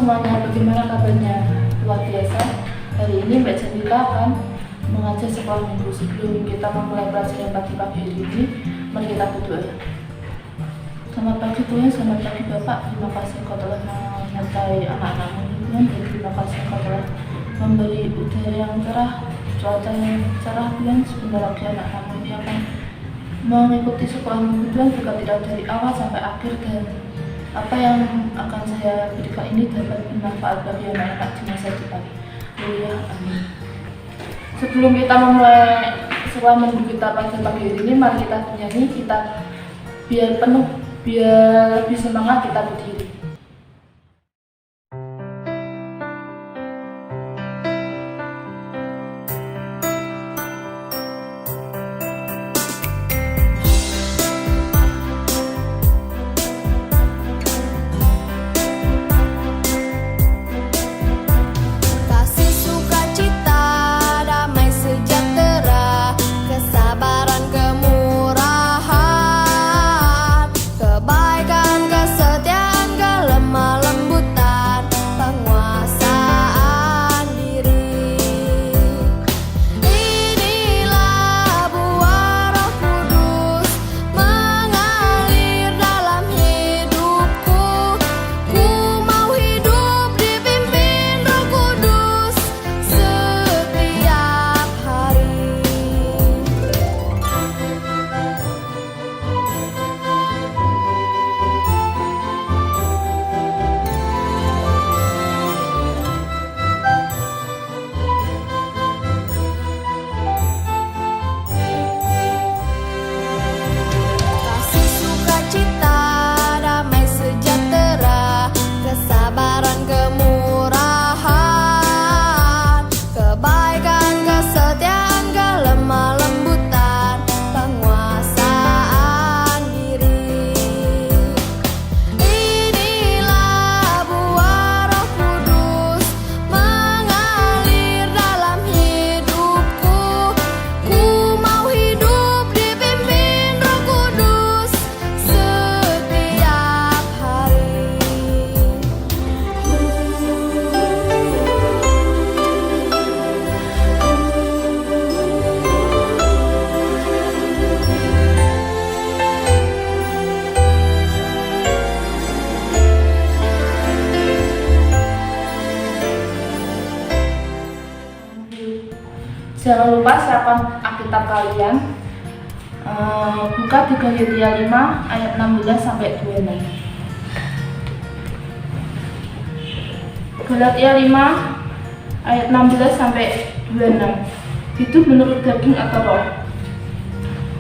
semuanya, bagaimana kabarnya? Luar biasa. Hari ini Mbak Jantika akan mengajar sekolah minggu. Sebelum kita memulai pelajaran pagi-pagi hari ini, mari kita berdoa. Selamat pagi Tuhan, selamat pagi Bapak. Terima kasih Engkau telah menyertai anak-anakmu Tuhan, dan terima kasih Engkau telah memberi udara yang cerah, cuaca yang cerah Tuhan. Sebentar lagi anak-anakmu ini akan mengikuti sekolah minggu Tuhan, juga tidak dari awal sampai akhir, dan apa yang akan saya berikan ini dapat bermanfaat bagi anak-anak di masa depan. Haleluya, amin. Sebelum kita memulai sekolah minggu kita pada pagi hari ini, mari kita bernyanyi, kita biar lebih semangat kita berdiri. Jangan lupa siapkan Alkitab kalian, buka di Galatia 5 ayat 16 sampai 26. Galatia 5 ayat 16 sampai 26. Hidup menurut daging atau roh?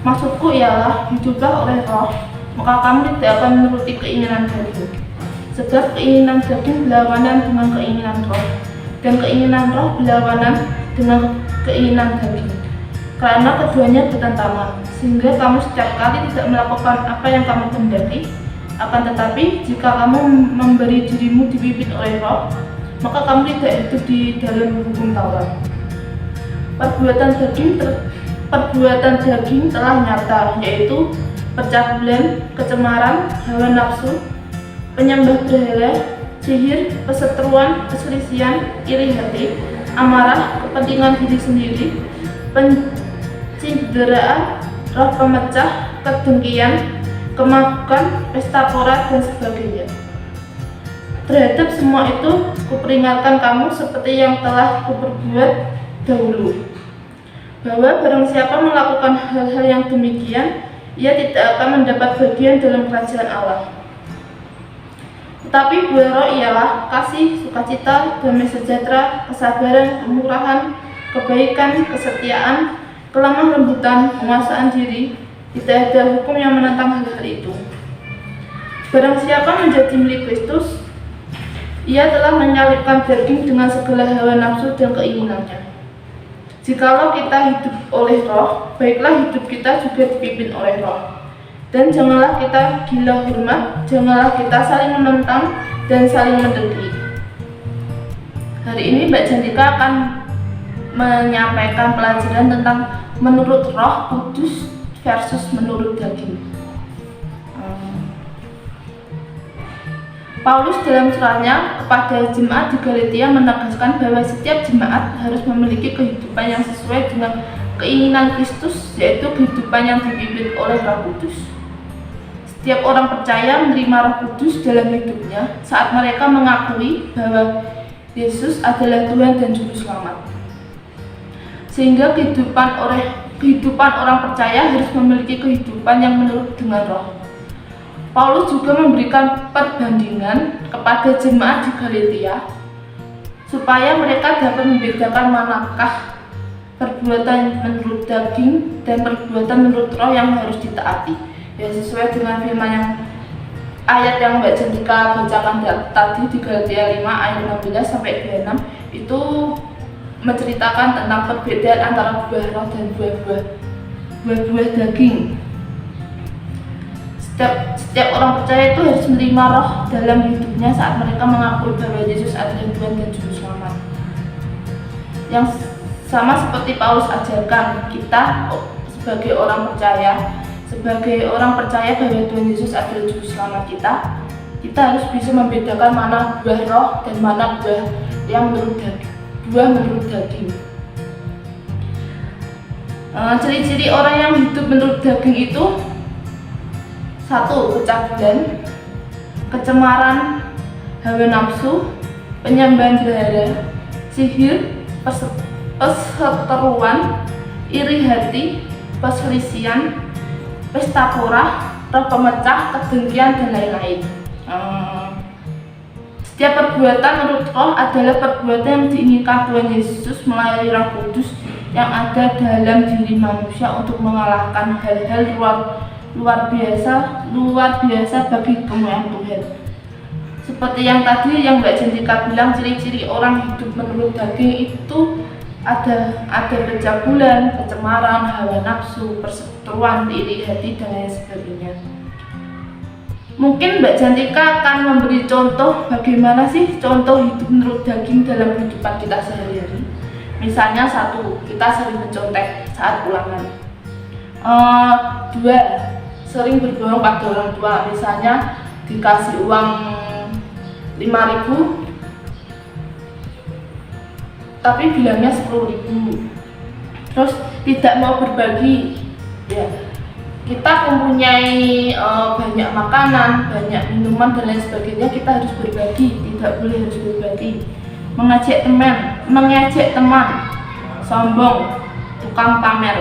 Maksudku ialah hiduplah oleh roh, maka kamu tidak akan menuruti keinginan daging. Sebab keinginan daging berlawanan dengan keinginan roh, dan keinginan roh berlawanan dengan keinginan daging. Karena keduanya bertentangan, sehingga kamu setiap kali tidak melakukan apa yang kamu kehendaki. Akan tetapi, jika kamu memberi dirimu dipimpin oleh roh, maka kamu tidak hidup di dalam hukum Taurat. Perbuatan daging telah nyata, yaitu percabulan, kecemaran, hawa nafsu, penyembah berhala, sihir, perseteruan, perselisihan, iri hati, amarah, kepentingan diri sendiri, pencideraan, roh pemecah, kedengkian, kemabukan, pesta pora, dan sebagainya. Terhadap semua itu kuperingatkan kamu seperti yang telah kuperbuat dahulu, bahwa barang siapa melakukan hal-hal yang demikian, ia tidak akan mendapat bagian dalam kerajaan Allah. Tetapi buah roh ialah kasih, sukacita, damai sejahtera, kesabaran, kemurahan, kebaikan, kesetiaan, kelemah lembutan, penguasaan diri. Tidak ada hukum yang menentang hal-hal itu. Barang siapa menjadi milik Kristus, ia telah menyalibkan daging dengan segala hawa nafsu dan keinginannya. Jikalau kita hidup oleh roh, baiklah hidup kita juga dipimpin oleh roh. Dan janganlah kita gila hormat, janganlah kita saling menentang dan saling mendengki. Hari ini Mbak Jantika akan menyampaikan pelajaran tentang menurut Roh Kudus versus menurut daging. Paulus dalam suratnya kepada jemaat di Galatia menegaskan bahwa setiap jemaat harus memiliki kehidupan yang sesuai dengan keinginan Kristus, yaitu kehidupan yang dipimpin oleh Roh Kudus. Setiap orang percaya menerima Roh Kudus dalam hidupnya saat mereka mengakui bahwa Yesus adalah Tuhan dan Juru Selamat. Sehingga kehidupan orang percaya harus memiliki kehidupan yang menurut dengan Roh. Paulus juga memberikan perbandingan kepada jemaat di Galatia supaya mereka dapat membedakan manakah perbuatan menurut daging dan perbuatan menurut Roh yang harus ditaati. Ya, sesuai dengan firman yang ayat yang Mbak Jentika bacakan tadi di Galatia 5 ayat 16 sampai 26 itu menceritakan tentang perbedaan antara buah roh dan buah-buah daging. Setiap orang percaya itu harus menerima Roh dalam hidupnya saat mereka mengakui bahwa Yesus adalah Tuhan dan Juru Selamat. Yang sama seperti Paulus ajarkan, kita sebagai orang percaya bahwa Tuhan Yesus adalah Juru Selamat kita harus bisa membedakan mana buah roh dan mana buah yang menurut daging. Ciri-ciri orang yang hidup menurut daging itu: 1. Kecabulan, kecemaran, hawa nafsu, penyembahan berhala, sihir, perseteruan, iri hati, perselisihan, pesta pora, roh pemecah, kedengkian, dan lain-lain. Setiap perbuatan menurut Roh adalah perbuatan yang diinginkan Tuhan Yesus melalui Roh Kudus yang ada dalam diri manusia untuk mengalahkan hal-hal luar biasa bagi kemuliaan Tuhan. Seperti yang tadi yang Mbak Jentika bilang, ciri-ciri orang hidup menurut daging itu ada pencabulan, kecemaran, hawa nafsu, perseteruan, iri hati, dan lain sebagainya. Mungkin Mbak Jentika akan memberi contoh bagaimana sih contoh hidup menurut daging dalam kehidupan kita sehari-hari. Misalnya 1, kita sering mencontek saat ulangan. 2, sering berbohong pada orang tua, misalnya dikasih uang 5.000 tapi bilangnya 10.000. Terus tidak mau berbagi. Ya, kita mempunyai banyak makanan, banyak minuman, dan lain sebagainya, kita harus berbagi, tidak boleh harus berbagi. Mengejek teman, sombong, tukang pamer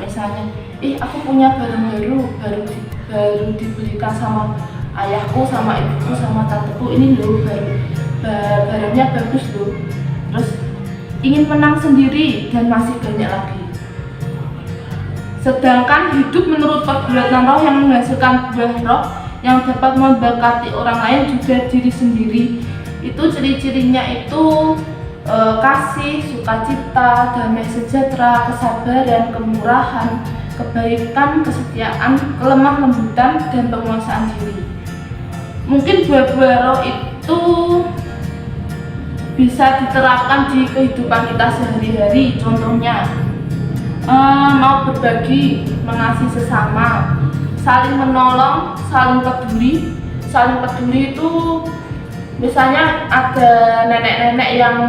misalnya, aku punya barang baru dibelikan sama ayahku, sama ibuku, sama tanteku, ini loh barangnya bagus loh. Terus ingin menang sendiri dan masih banyak lagi. Sedangkan hidup menurut perbuatan roh yang menghasilkan buah roh yang dapat memberkati orang lain juga diri sendiri, itu ciri-cirinya itu kasih, sukacita, damai sejahtera, kesabaran, kemurahan, kebaikan, kesetiaan, kelemah lembutan, dan penguasaan diri. Mungkin buah-buah roh itu bisa diterapkan di kehidupan kita sehari-hari. Contohnya mau berbagi, mengasihi sesama, saling menolong, saling peduli. Saling peduli itu misalnya ada nenek-nenek yang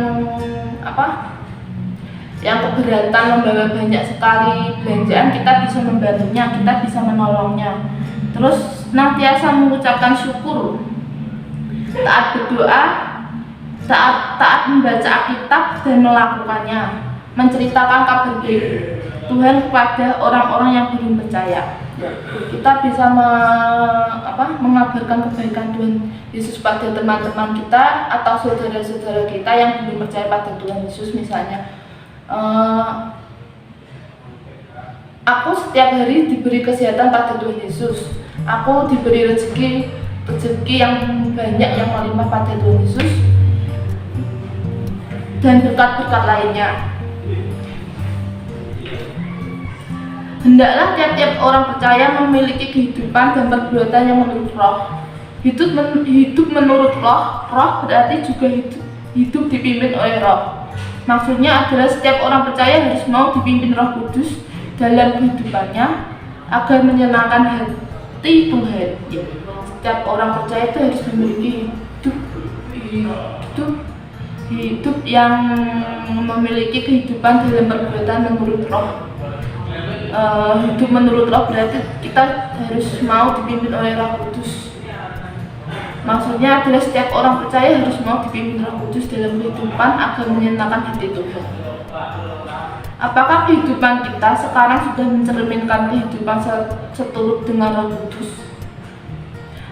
keberatan membawa banyak sekali belanjaan, kita bisa membantunya, kita bisa menolongnya. Terus senantiasa mengucapkan syukur, taat berdoa, taat membaca Alkitab dan melakukannya, menceritakan kabar baik Tuhan kepada orang-orang yang belum percaya. Kita bisa mengabarkan kebaikan Tuhan Yesus pada teman-teman kita atau saudara-saudara kita yang belum percaya pada Tuhan Yesus. Misalnya, aku setiap hari diberi kesehatan pada Tuhan Yesus. Aku diberi rezeki yang banyak, yang melimpah pada Tuhan Yesus, dan berkat-berkat lainnya. Hendaklah tiap-tiap orang percaya memiliki kehidupan dan perbuatan yang menurut Roh. Hidup menurut Roh berarti juga hidup dipimpin oleh Roh. Maksudnya adalah setiap orang percaya harus mau dipimpin Roh Kudus dalam kehidupannya agar menyenangkan mengikuti Tuhan. Ya. Setiap orang percaya itu harus memiliki hidup yang memiliki kehidupan dalam perbuatan menurut Roh. Hidup menurut Roh berarti kita harus mau dipimpin oleh Roh Kudus. Maksudnya adalah setiap orang percaya harus mau dipimpin Roh Kudus dalam kehidupan agar menyenangkan hati Tuhan. Apakah kehidupan kita sekarang sudah mencerminkan kehidupan seturut dengan Roh Kudus?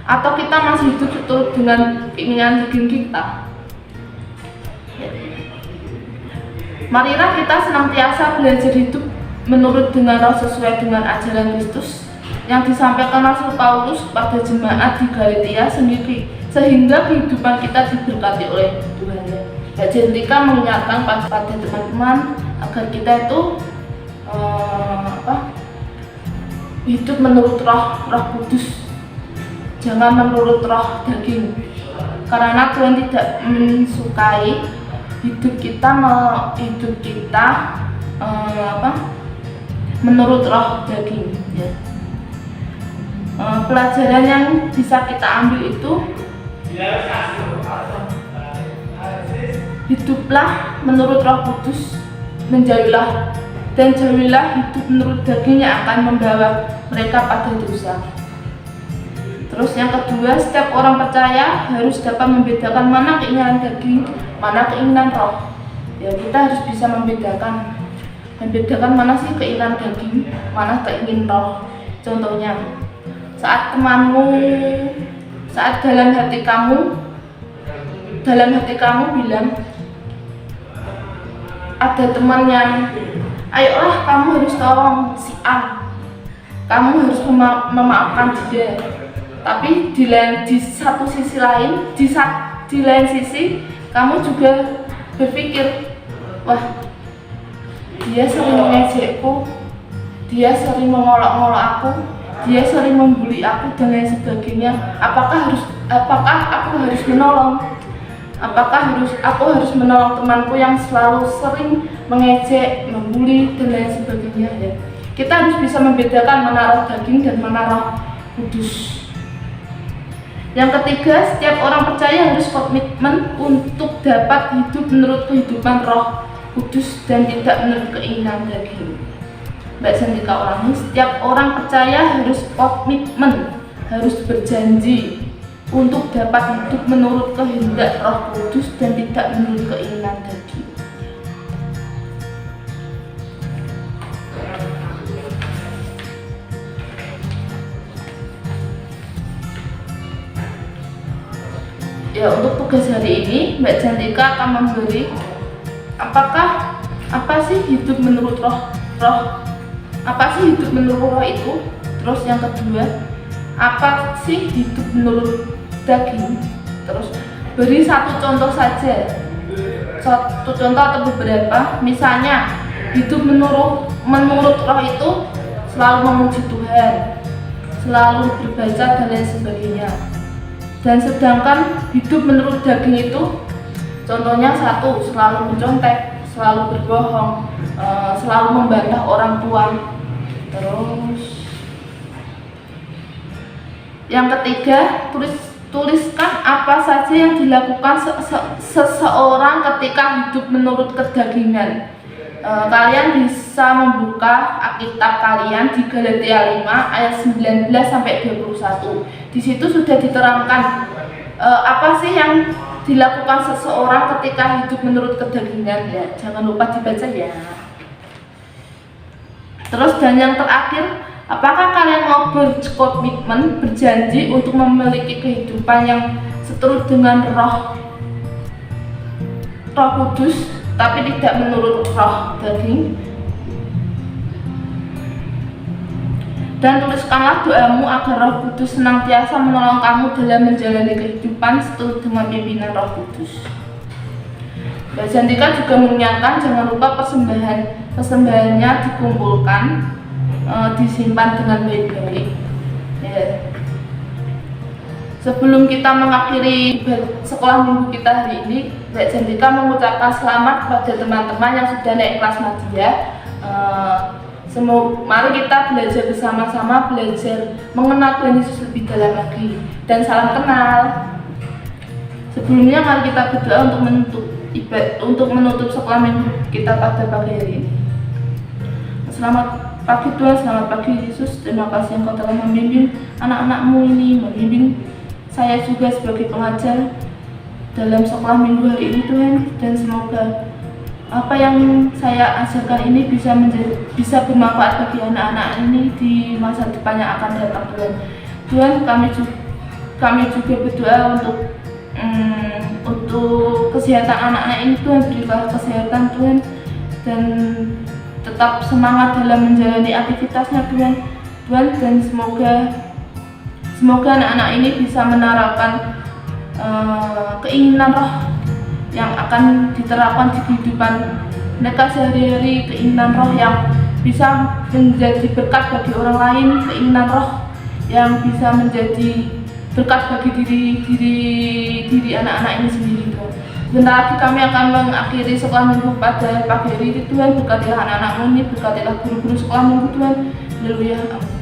Atau kita masih hidup seturut dengan keinginan daging kita? Marilah kita senantiasa belajar hidup menurut dengan Roh sesuai dengan ajaran Kristus yang disampaikan Rasul Paulus pada jemaat di Galatia sendiri, sehingga kehidupan kita diberkati oleh Tuhan. Mbak Jentika mengingatkan pada teman-teman agar kita itu hidup menurut Roh Kudus, jangan menurut roh daging, karena Tuhan tidak mensukai hidup kita menurut roh daging. Ya. Pelajaran yang bisa kita ambil itu, hiduplah menurut Roh Kudus, menjauhilah hidup menurut daging yang akan membawa mereka pada dosa. Terus yang kedua, setiap orang percaya harus dapat membedakan mana keinginan daging, mana keinginan roh. Ya, kita harus bisa membedakan mana sih keinginan daging, mana keinginan roh. Contohnya, saat dalam hati kamu bilang, ada teman yang, ayolah kamu harus tolong si A, kamu harus memaafkan dia. Tapi di lain sisi kamu juga berpikir, wah, dia sering mengejekku, dia sering mengolok-olok aku, dia sering membuli aku dan lain sebagainya. Apakah aku harus menolong? Apakah aku harus menolong temanku yang selalu sering mengejek, membuli dan lain sebagainya? Ya. Kita harus bisa membedakan mana roh daging dan mana roh kudus. Yang ketiga, setiap orang percaya harus komitmen untuk dapat hidup menurut kehidupan Roh Kudus dan tidak menurut keinginan daging. Mbak Sandika ulangi, setiap orang percaya harus komitmen, harus berjanji untuk dapat hidup menurut kehendak Roh Kudus dan tidak menurut keinginan daging. Ya, untuk tugas hari ini Mbak Jantika akan memberi apa sih hidup menurut roh, apa sih hidup menurut roh itu. Terus yang kedua, apa sih hidup menurut daging. Terus beri satu contoh saja, satu contoh atau beberapa. Misalnya hidup menurut roh itu selalu memuji Tuhan, selalu berbaca dan lain sebagainya. Dan sedangkan hidup menurut daging itu, contohnya satu, selalu mencontek, selalu berbohong, selalu membantah orang tua. Terus yang ketiga, tuliskan apa saja yang dilakukan seseorang ketika hidup menurut kedagingan. Kalian bisa membuka Alkitab kalian di Galatia 5 ayat 19 sampai 21. Di situ sudah diterangkan apa sih yang dilakukan seseorang ketika hidup menurut kedagingan. Ya, jangan lupa dibaca ya. Terus dan yang terakhir, apakah kalian mau berkomitmen, berjanji untuk memiliki kehidupan yang seturut dengan Roh Kudus, tapi tidak menurut roh daging? Dan tuliskanlah doamu agar Roh Kudus senantiasa menolong kamu dalam menjalani kehidupan seturut dengan pimpinan Roh Kudus. Mbak Jantika juga mengingatkan jangan lupa persembahannya dikumpulkan, disimpan dengan baik-baik. Ya. Sebelum kita mengakhiri sekolah minggu kita hari ini, Mbak Jantika mengucapkan selamat kepada teman-teman yang sudah naik kelas media. Mari kita belajar bersama-sama, belajar mengenal Tuhan Yesus lebih dalam lagi. Dan salam kenal. Sebelumnya mari kita berdoa untuk menutup sekolah minggu kita pada pagi hari ini. Selamat pagi Tuhan, selamat pagi Yesus. Terima kasih Engkau telah membimbing anak-anak-Mu ini, membimbing saya juga sebagai pengajar dalam sekolah minggu hari ini Tuhan. Dan semoga apa yang saya ajarkan ini bisa bermanfaat bagi anak-anak ini di masa depan yang akan datang Tuhan. Tuhan, kami juga berdoa untuk kesehatan anak-anak ini Tuhan, berilah kesehatan Tuhan, dan tetap semangat dalam menjalani aktivitasnya Tuhan. Dan semoga anak-anak ini bisa menerapkan keinginan roh yang akan diterapkan di kehidupan mereka sehari-hari, keinginan roh yang bisa menjadi berkat bagi orang lain, keinginan roh yang bisa menjadi berkat bagi diri anak-anak ini sendiri Tuhan. Sebentar lagi kami akan mengakhiri sekolah minggu pada pagi hari ini Tuhan. Berkatilah anak-anak ini, berkatilah guru-guru sekolah minggu Tuhan. Haleluya. Amin.